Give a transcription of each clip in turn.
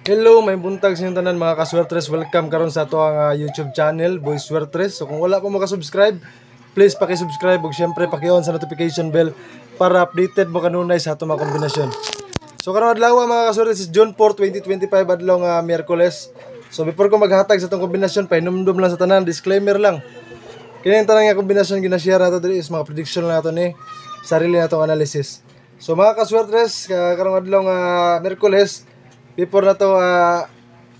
Hello, may buntag sa inyong tanan mga kaswertres. Welcome karon sa ato ang YouTube channel, Boy Swertres. So kung wala pa maka-subscribe, please paki-subscribe ug syempre paki-on sa notification bell para updated mo kanunay sa ato mga kombinasyon. So karong adlaw mga kaswertres is June 4, 2025 adlaw nga Miyerkules. So before ko maghatag sa atong kombinasyon, painumdum lang sa tanan, disclaimer lang. Kini ang tanan nga kombinasyon gina-share nato diri is mga prediction lang nato ni sarili natong analysis. So mga kaswertres, karong adlaw nga Miyerkules, before na to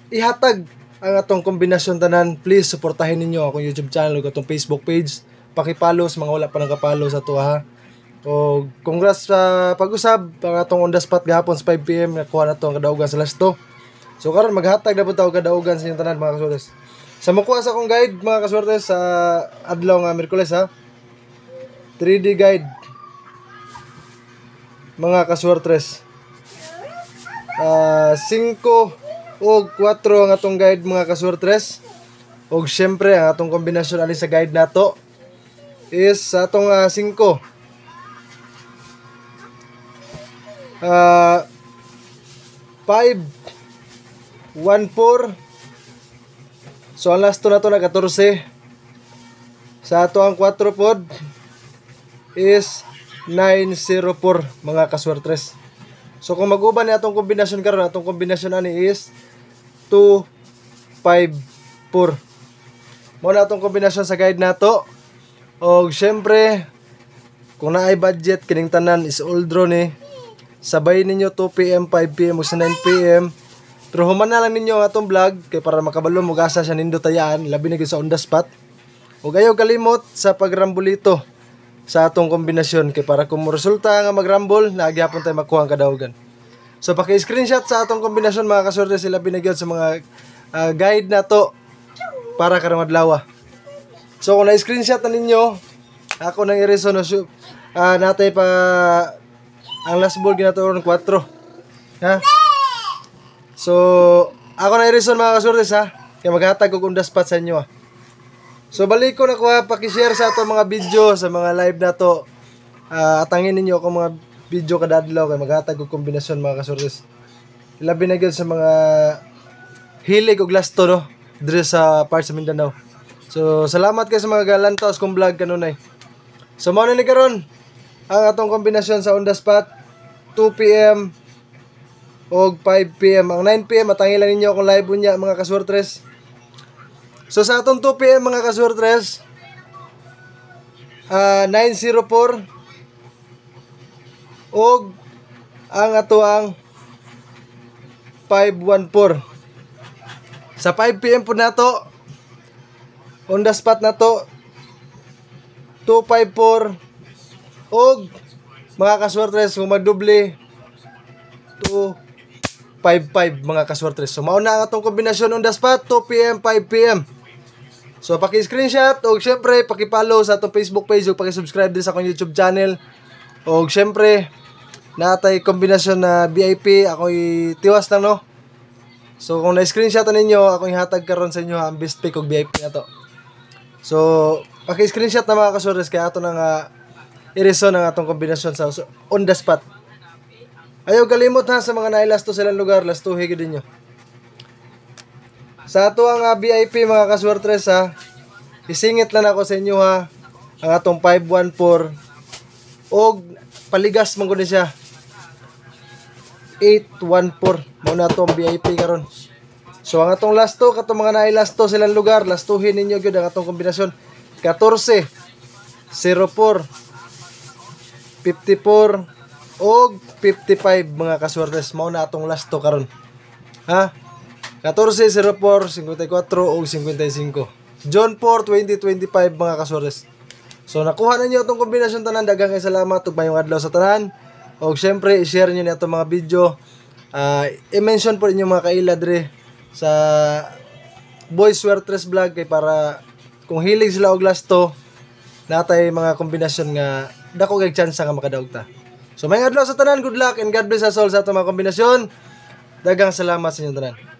ihatag ang atong kombinasyon tanan, please suportahin ninyo akong YouTube channel ug atong Facebook page. Paki-follow sa mga wala pa naka-follow sa to ha. O congrats sa pag-usab ang atong on the spot gahapon sa 5 PM nakuha na to ang kadaugan sa last 2. So karon maghatag na pud taw kadaugan sa inyong tanan mga kaswertes. Sa makuha sa akong guide mga kaswertes sa adlaw nga Miyerkules ha. 3D guide mga kaswertes. 5 o 4 ang atong guide mga kaswertres. Og syempre ang atong kombinasyon ali sa guide nato is sa atong 5 5 1 4. So ang last to na to na 14. Sa ato ang 4 pod is 904 mga kaswertres. So kung mag-uban ni atong kombinasyon karon, atong kombinasyon ani is 2 5 4. Mo na atong kombinasyon sa guide nato. Og syempre kung naay budget kining tanan is all draw ni. Sabay ninyo 2 PM, 5 PM ug sa 9 PM. Pero human na lang ninyo ang atong vlog kay para makabalo mo gasa siya nindo tayaan, labi na gyud sa on the spot. Ug ayaw kalimot sa pagrambulito sa atong kombinasyon kay para kung resulta nga magrambol, nagyapon tayo makuha ang kadaugan. So paki-screenshot sa atong kombinasyon mga kaswertes, sila binagyod sa mga guide na to para karong adlaw. So kung na-screenshot na ninyo, ako nang i-reason natay pa ang last ball ginatuon 4. Ha? So ako na i-reason mga kaswertes ha, kay maghatag og on the spot sa inyo. So balik ko na ko paki-share sa ato mga video sa mga live na to. Atangin ninyo ako mga video kada adlaw kay maghatag og kombinasyon mga kaswertes. Labi na gyud sa mga hilig og lasto no dire sa part sa Mindanao. So salamat kay sa mga galantaos kong vlog kanunay. So mao na ni karon ang atong kombinasyon sa on the spot 2 PM og 5 PM. Ang 9 PM atangin lang ninyo akong live unya mga kaswertes. So sa atong 2 PM mga kaswertres, 904 og ang ato ang 514. Sa 5 PM po nato, on the spot nato 254 og mga kaswertres kung magdoble 255 mga kaswertres. So mao na ang atong kombinasyon on the spot 2 PM, 5 PM. So paki-screenshot og syempre paki-follow sa atong Facebook page ug paki-subscribe din sa akong YouTube channel. Og syempre natay kombinasyon na VIP, ako'y tiwas lang no. So kung na-screenshot ninyo, ako'y hatag karon sa inyo ang best pick og VIP na to. So paki-screenshot na mga kaswertres kay ato nang i-reason ang atong kombinasyon sa on the spot. Ayaw kalimot ha sa mga nailasto silang lugar, lastuhi gid ninyo. Sa ato ang VIP mga kaswertres ha, isingit lang ako sa inyo ha, ang atong 514 og paligas man gud siya 814. Mao na atong VIP karon. So ang atong lasto katong mga nailasto silang lugar, lastuhin ninyo gyud ang atong kombinasyon 14 04 54 og 55 mga kaswertes. Mao na atong lasto karon. Ha? 14, 04, 54 o 55. June 4, 2025 mga kaswertes. So nakuha na niyo itong kombinasyon tanan. Daghang kay salamat ug mayong adlaw sa tanan. O syempre i-share niyo na itong mga video. I-mention po ninyo mga kaila dire sa Boy Swertres vlog kay para kung hilig sila og lasto natay mga kombinasyon nga dako kay chance nga makadaog ta. So mayong adlaw sa tanan. Good luck and God bless us all sa atong mga kombinasyon. Daghang salamat sa inyo tanan.